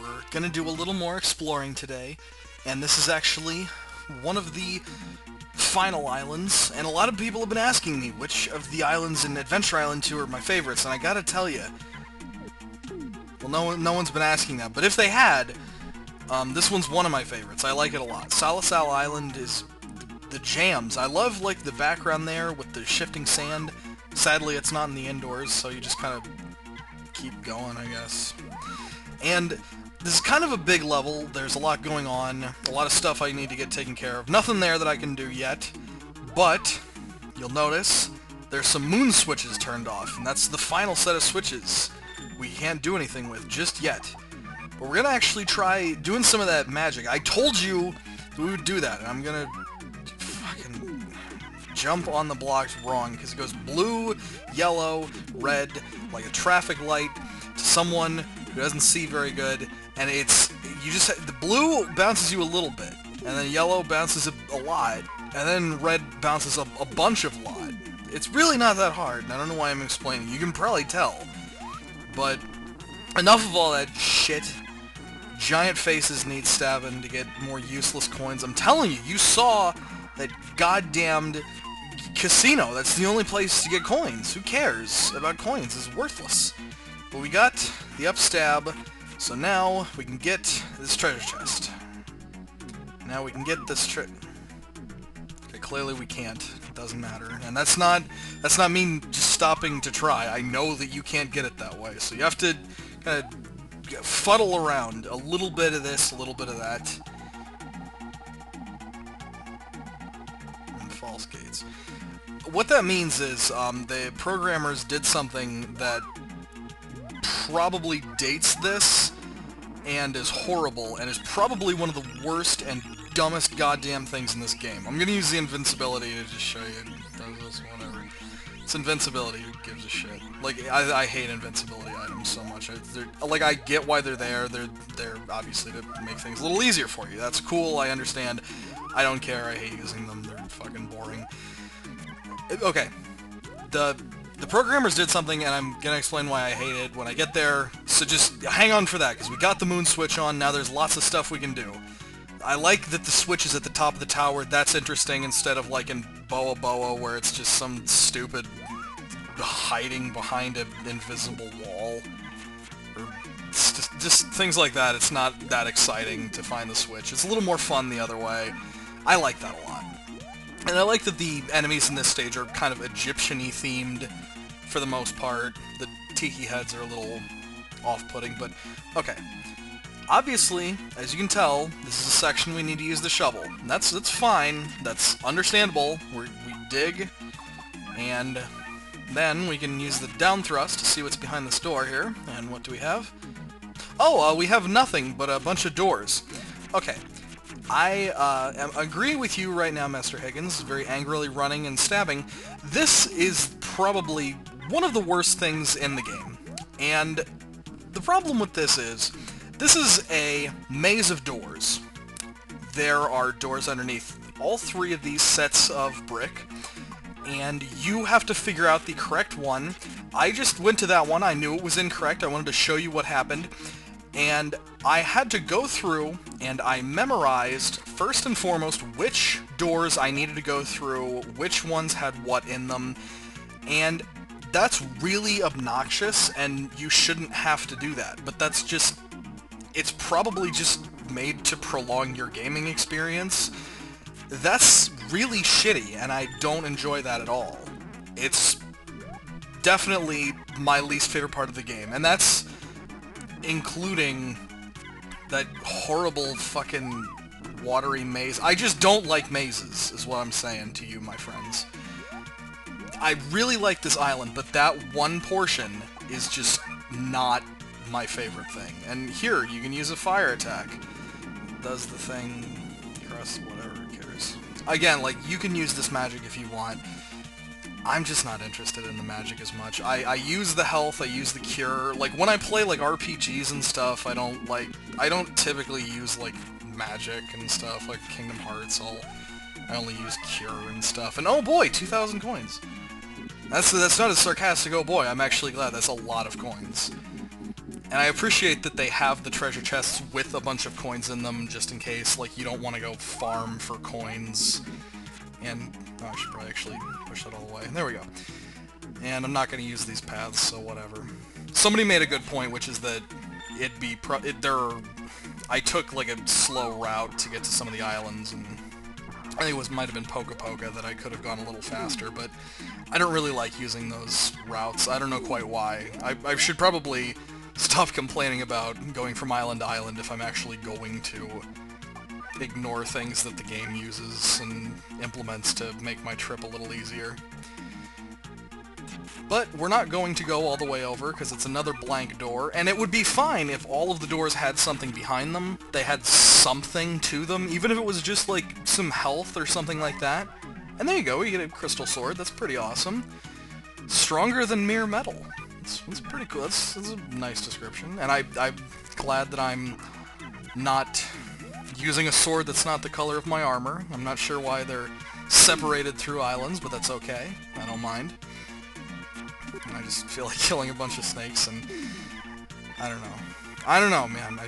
we're gonna do a little more exploring today, and this is actually one of the final islands, and a lot of people have been asking me which of the islands in Adventure Island 2 are my favorites, and I gotta tell you, well, no one's been asking that, but if they had, this one's one of my favorites. I like it a lot. Sala Sala Island is the jams. I love, like, the background there with the shifting sand. Sadly, it's not in the indoors, so you just kind of keep going, I guess. And this is kind of a big level. There's a lot going on, a lot of stuff I need to get taken care of. Nothing there that I can do yet, but you'll notice there's some moon switches turned off, and that's the final set of switches we can't do anything with just yet. But we're gonna actually try doing some of that magic. I told you we would do that, and I'm gonna fucking jump on the blocks wrong, because it goes blue, yellow, red, like a traffic light, to someone who doesn't see very good, and the blue bounces you a little bit, and then yellow bounces a lot, and then red bounces a bunch of lot. It's really not that hard, and I don't know why I'm explaining. You can probably tell. But enough of all that shit. Giant faces need stabbing to get more useless coins. I'm telling you, you saw that goddamned casino. That's the only place to get coins. Who cares about coins? It's worthless. But we got the upstab, so now we can get this treasure chest. Now we can get this Okay, clearly we can't. It doesn't matter. And that's not me just stopping to try. I know that you can't get it that way. So you have to kind of fuddle around. A little bit of this, a little bit of that. And false gates. What that means is the programmers did something that probably dates this and is horrible and is probably one of the worst and dumbest goddamn things in this game. I'm gonna use the invincibility to just show you. Whatever. It's invincibility. Who gives a shit? Like, I hate invincibility items so much. Like, I get why they're there. They're obviously to make things a little easier for you. That's cool. I understand. I don't care. I hate using them. They're fucking boring. Okay. The programmers did something, and I'm gonna explain why I hate it when I get there, so just hang on for that, because we got the moon switch on, now there's lots of stuff we can do. I like that the switch is at the top of the tower. That's interesting, instead of like in Boa Boa, where it's just some stupid hiding behind an invisible wall. Or just things like that. It's not that exciting to find the switch. It's a little more fun the other way. I like that a lot. And I like that the enemies in this stage are kind of Egyptian-y themed for the most part. The tiki heads are a little off-putting, but okay. Obviously, as you can tell, this is a section we need to use the shovel. And that's fine. That's understandable. We dig, and then we can use the down thrust to see what's behind this door here. And what do we have? Oh, we have nothing but a bunch of doors. Okay. I agree with you right now, Master Higgins, very angrily running and stabbing. This is probably one of the worst things in the game. And the problem with this is a maze of doors. There are doors underneath all three of these sets of brick, and you have to figure out the correct one. I just went to that one. I knew it was incorrect. I wanted to show you what happened. And I had to go through, and I memorized, first and foremost, which doors I needed to go through, which ones had what in them, and that's really obnoxious, and you shouldn't have to do that. But that's just... it's probably just made to prolong your gaming experience. That's really shitty, and I don't enjoy that at all. It's definitely my least favorite part of the game, and that's including that horrible fucking watery maze. I just don't like mazes, is what I'm saying to you, my friends. I really like this island, but that one portion is just not my favorite thing. And here, you can use a fire attack. Does the thing across whatever, who cares. Again, like, you can use this magic if you want. I'm just not interested in the magic as much. I use the health, I use the cure. Like, when I play, like, RPGs and stuff, I don't typically use, like, magic and stuff, like Kingdom Hearts. I only use cure and stuff. And oh boy, 2,000 coins! That's not a sarcastic oh boy, I'm actually glad. That's a lot of coins. And I appreciate that they have the treasure chests with a bunch of coins in them, just in case, like, you don't want to go farm for coins. And, oh, I should probably actually push that all the way. There we go. And I'm not going to use these paths, so whatever. Somebody made a good point, which is that I took, like, a slow route to get to some of the islands, and I think it might have been Poka Poka that I could have gone a little faster, but I don't really like using those routes. I don't know quite why. I should probably stop complaining about going from island to island if I'm actually going to ignore things that the game uses and implements to make my trip a little easier. But we're not going to go all the way over, because it's another blank door, and it would be fine if all of the doors had something behind them. They had something to them, even if it was just, like, some health or something like that. And there you go, you get a crystal sword. That's pretty awesome. Stronger than mere metal. That's pretty cool. That's a nice description. And I'm glad that I'm not using a sword that's not the color of my armor. I'm not sure why they're separated through islands, but that's okay. I don't mind. And I just feel like killing a bunch of snakes, and I don't know. I don't know, man.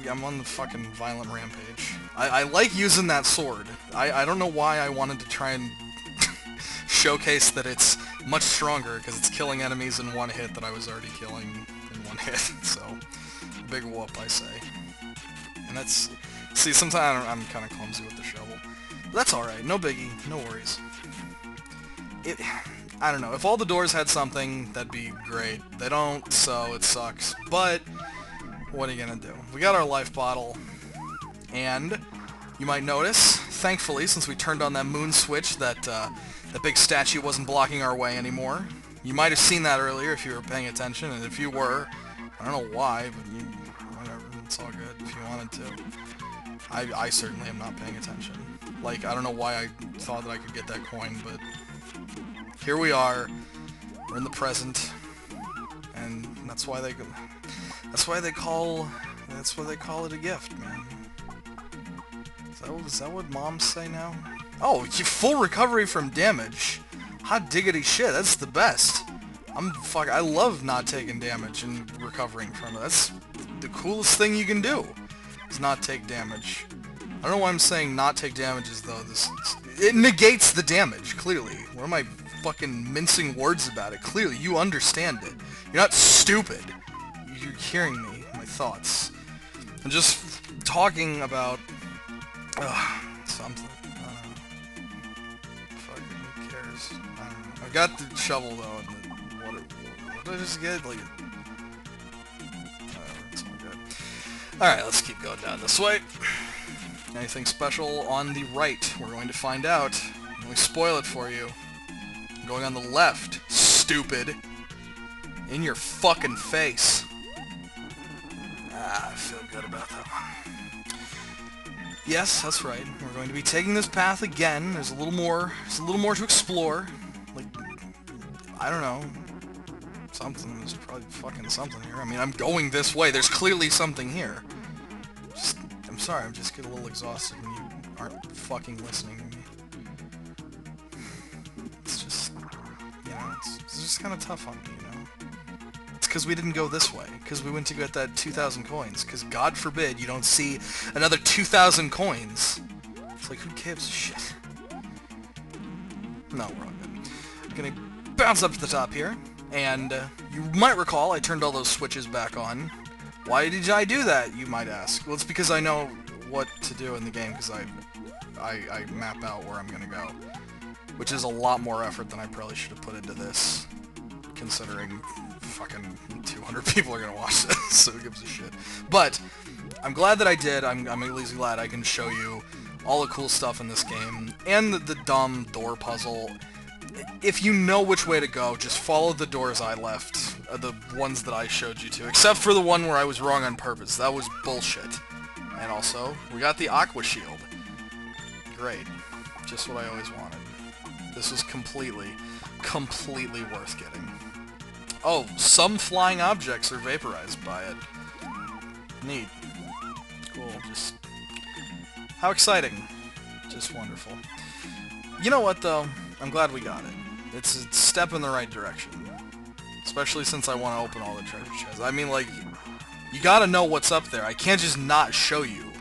I'm on the fucking violent rampage. I like using that sword. I don't know why I wanted to try and showcase that it's much stronger, because it's killing enemies in one hit that I was already killing in one hit. So, big whoop, I say. And that's... See, sometimes I'm kind of clumsy with the shovel. But that's alright. No biggie. No worries. I don't know. If all the doors had something, that'd be great. They don't, so it sucks. But, what are you gonna do? We got our life bottle, and you might notice, thankfully, since we turned on that moon switch, that that big statue wasn't blocking our way anymore. You might have seen that earlier if you were paying attention, and if you were, I don't know why, but whatever, it's all good if you wanted to. I certainly am not paying attention. Like, I don't know why I thought that I could get that coin, but here we are. We're in the present, and that's why they call it a gift, man. Is that what moms say now? Oh, full recovery from damage. Hot diggity shit, that's the best. I love not taking damage and recovering from it. That's the coolest thing you can do, is not take damage. I don't know why I'm saying not take damages, though. It negates the damage, clearly. What am I fucking mincing words about it? Clearly, you understand it. You're not stupid. You're hearing me, my thoughts. I'm just talking about... something. Fucking, who cares? I don't know. I've got the shovel, though, and what did I just get? Like... it's all good. Alright, let's keep going down this way. Anything special on the right? We're going to find out. Let me spoil it for you. I'm going on the left, stupid. In your fucking face. I feel good about that one. Yes, that's right. We're going to be taking this path again. There's a little more to explore. Like, I don't know. Something. There's probably fucking something here. I mean, I'm going this way. There's clearly something here. I'm sorry, I just get a little exhausted when you aren't fucking listening to me. It's just, you know, it's just kind of tough on me, you know? It's because we didn't go this way, because we went to get that 2,000 coins, because God forbid you don't see another 2,000 coins. It's like, who gives a shit? No, we're all good. I'm gonna bounce up to the top here, and you might recall I turned all those switches back on. Why did I do that, you might ask? Well, it's because I know what to do in the game, because I map out where I'm going to go. Which is a lot more effort than I probably should have put into this, considering fucking 200 people are going to watch this, so who gives a shit. But, I'm glad that I did. I'm at least glad I can show you all the cool stuff in this game, and the dumb door puzzle. If you know which way to go, just follow the doors I left, the ones that I showed you to, except for the one where I was wrong on purpose. That was bullshit. And also, we got the Aqua Shield. Great. Just what I always wanted. This was completely worth getting. Oh, some flying objects are vaporized by it. Neat. Cool, just... How exciting. Just wonderful. You know what, though? I'm glad we got it. It's a step in the right direction. especially since I want to open all the treasure chests. I mean, like, you gotta know what's up there. I can't just not show you.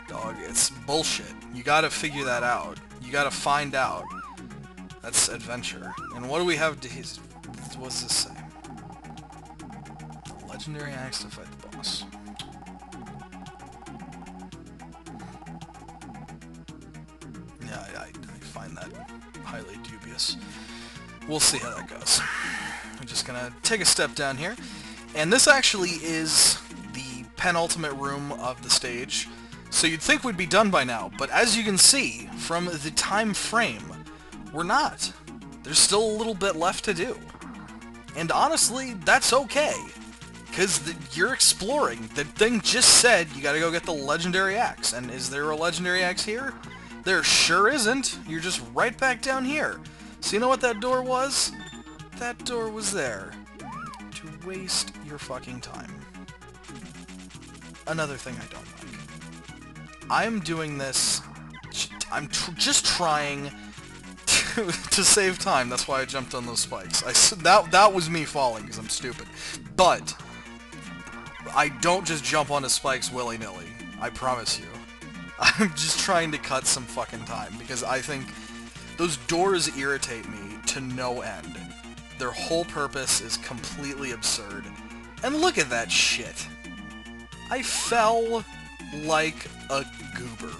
Dog, it's bullshit. You gotta figure that out. You gotta find out. That's adventure. And what do we have to... What does this say? Legendary axe to fight the boss. Yeah, I find that highly dubious. We'll see how that goes. I'm just gonna take a step down here. And this actually is the penultimate room of the stage. So you'd think we'd be done by now, but as you can see from the time frame, we're not. There's still a little bit left to do. And honestly, that's okay. Because you're exploring. The thing just said you gotta go get the legendary axe. And is there a legendary axe here? There sure isn't. You're just right back down here. So you know what that door was? That door was there. To waste your fucking time. Another thing I don't like. I'm doing this... I'm just trying to save time. That's why I jumped on those spikes. That was me falling because I'm stupid. But I don't just jump onto spikes willy-nilly. I promise you. I'm just trying to cut some fucking time because I think those doors irritate me to no end. Their whole purpose is completely absurd. And look at that shit. I fell like a goober.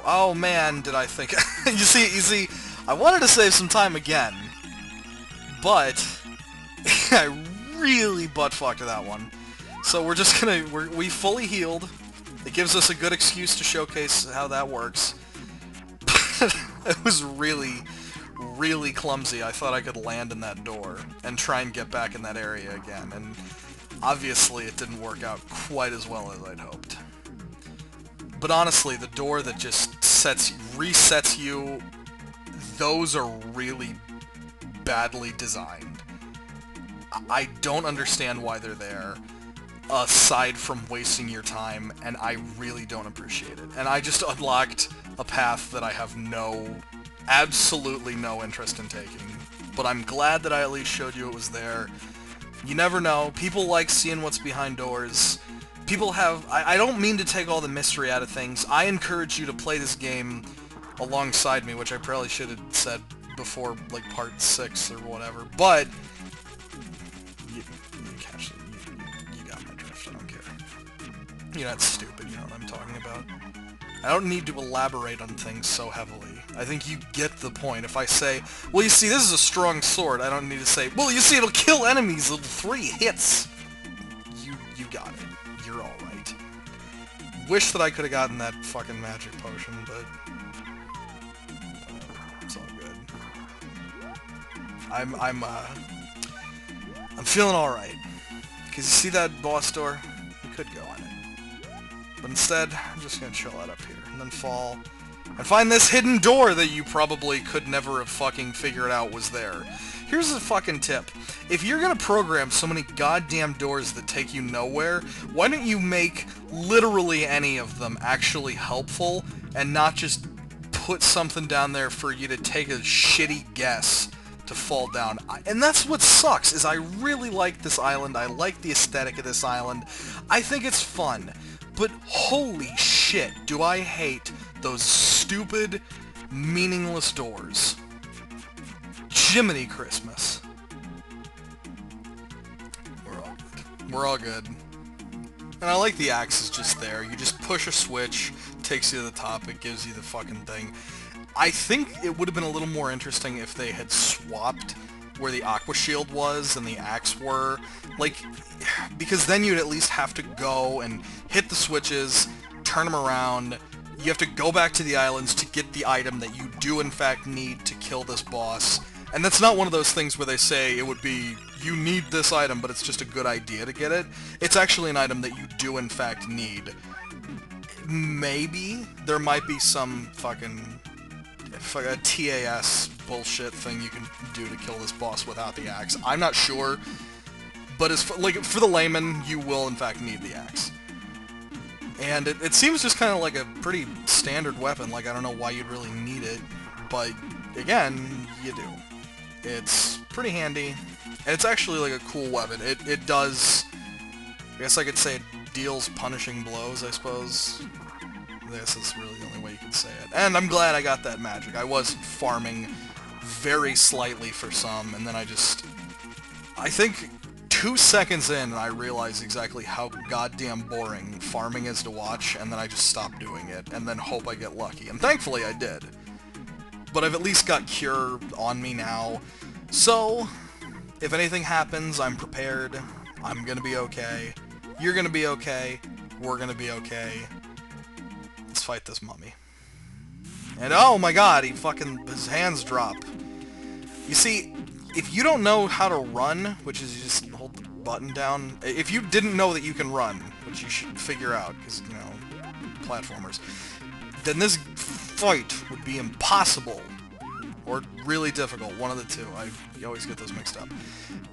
Oh man, did I think... you see, I wanted to save some time again, but I really butt-fucked that one. So we're just gonna... we fully healed. It gives us a good excuse to showcase how that works. It was really, really clumsy. I thought I could land in that door and try and get back in that area again, and obviously it didn't work out quite as well as I'd hoped. But honestly, the door that just resets you, those are really badly designed. I don't understand why they're there, aside from wasting your time, and I really don't appreciate it. And I just unlocked a path that I have absolutely no interest in taking. But I'm glad that I at least showed you it was there. You never know. People like seeing what's behind doors. People have... I don't mean to take all the mystery out of things. I encourage you to play this game alongside me, which I probably should have said before, like, part 6 or whatever. But... You got my drift. I don't care. You're not stupid. You know what I'm talking about. I don't need to elaborate on things so heavily. I think you get the point. If I say, well, you see, this is a strong sword, I don't need to say, well, you see, it'll kill enemies in 3 hits. You got it. You're alright. Wish that I could have gotten that fucking magic potion, but... it's all good. I'm feeling alright. Because you see that boss door? You could go on it. But instead, I'm just gonna chill out up here, and then fall, and find this hidden door that you probably could never have fucking figured out was there. Here's a fucking tip. If you're gonna program so many goddamn doors that take you nowhere, why don't you make literally any of them actually helpful, and not just put something down there for you to take a shitty guess to fall down. And that's what sucks, is I really like this island, I like the aesthetic of this island, I think it's fun. But holy shit, do I hate those stupid, meaningless doors. Jiminy Christmas. We're all good. And I like the axe is just there. You just push a switch, takes you to the top, it gives you the fucking thing. I think it would have been a little more interesting if they had swapped where the aqua shield was and the axe were. Like, because then you'd at least have to go and hit the switches, turn them around. You have to go back to the islands to get the item that you do in fact need to kill this boss. And that's not one of those things where they say it would be, you need this item, but it's just a good idea to get it. It's actually an item that you do in fact need. Maybe there might be some fucking a TAS bullshit thing you can do to kill this boss without the axe. I'm not sure, but as for the layman, you will in fact need the axe. And it seems just kind of like a pretty standard weapon. Like, I don't know why you'd really need it, but again, you do. It's pretty handy, and it's actually like a cool weapon. It does, I guess I could say it deals punishing blows, I suppose. This is really the only way you can say it. And I'm glad I got that magic. I was farming very slightly for some, and then I think 2 seconds in, I realized exactly how goddamn boring farming is to watch, and then I just stopped doing it, and then hope I get lucky. And thankfully I did. But I've at least got Cure on me now, so if anything happens, I'm prepared. I'm gonna be okay. You're gonna be okay. We're gonna be okay. Let's fight this mummy. And oh my god, his hands drop. You see, if you don't know how to run, which is you just hold the button down, if you didn't know that you can run, which you should figure out, because, you know, platformers, then this fight would be impossible, or really difficult, one of the two. You always get those mixed up.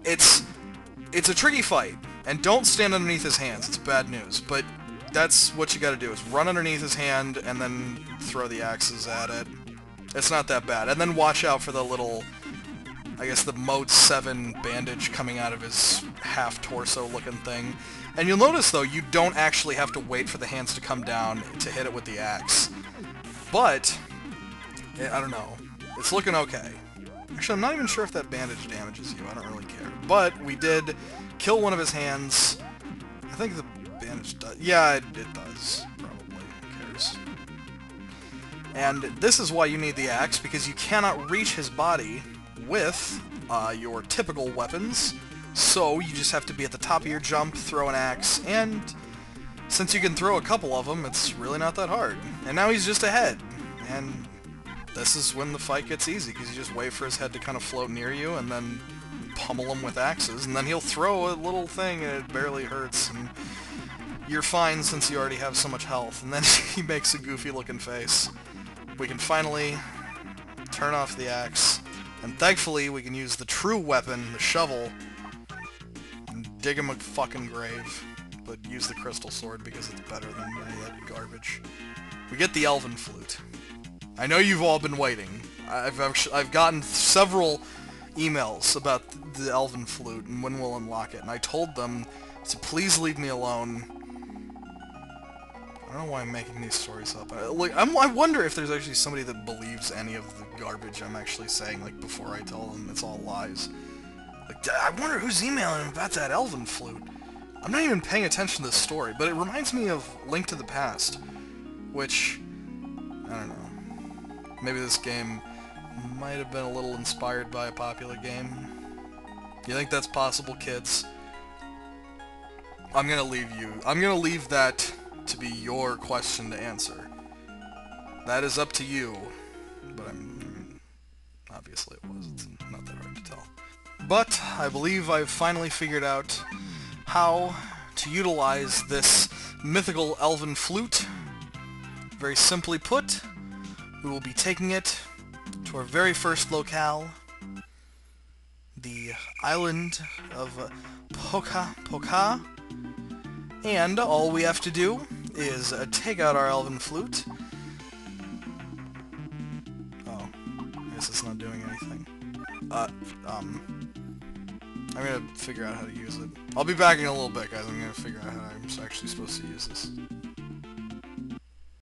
It's a tricky fight, and don't stand underneath his hands, it's bad news, but that's what you gotta do, is run underneath his hand, and then throw the axes at it. It's not that bad. And then watch out for the little, I guess, the Mode 7 bandage coming out of his half-torso looking thing. And you'll notice, though, you don't actually have to wait for the hands to come down to hit it with the axe. But, I don't know. It's looking okay. Actually, I'm not even sure if that bandage damages you. I don't really care. But we did kill one of his hands. I think the bandage does. Yeah, it does. Probably. Who cares? And this is why you need the axe, because you cannot reach his body with your typical weapons. So you just have to be at the top of your jump, throw an axe, and since you can throw a couple of them, it's really not that hard. And now he's just ahead. And this is when the fight gets easy, because you just wait for his head to kind of float near you, and then pummel him with axes, and then he'll throw a little thing, and it barely hurts, and you're fine since you already have so much health. And then he makes a goofy-looking face. We can finally turn off the axe, and thankfully we can use the true weapon, the shovel, and dig him a fucking grave. But use the crystal sword because it's better than all that garbage. We get the Elven Flute. I know you've all been waiting. I've gotten several emails about the Elven Flute and when we'll unlock it, and I told them to please leave me alone. I don't know why I'm making these stories up. I wonder if there's actually somebody that believes any of the garbage I'm actually saying, like, before I tell them it's all lies. Like, I wonder who's emailing him about that Elven Flute. I'm not even paying attention to this story, but it reminds me of Link to the Past, which, I don't know. Maybe this game might have been a little inspired by a popular game. You think that's possible, kids? I'm gonna leave that to be your question to answer. That is up to you. But I mean, obviously it was. It's not that hard to tell. But I believe I've finally figured out how to utilize this mythical Elven Flute. Very simply put, we will be taking it to our very first locale, the island of Poka, and all we have to do is take out our Elven Flute. Oh, I guess it's not doing anything. I'm gonna figure out how to use it. I'll be back in a little bit, guys. I'm gonna figure out how I'm actually supposed to use this.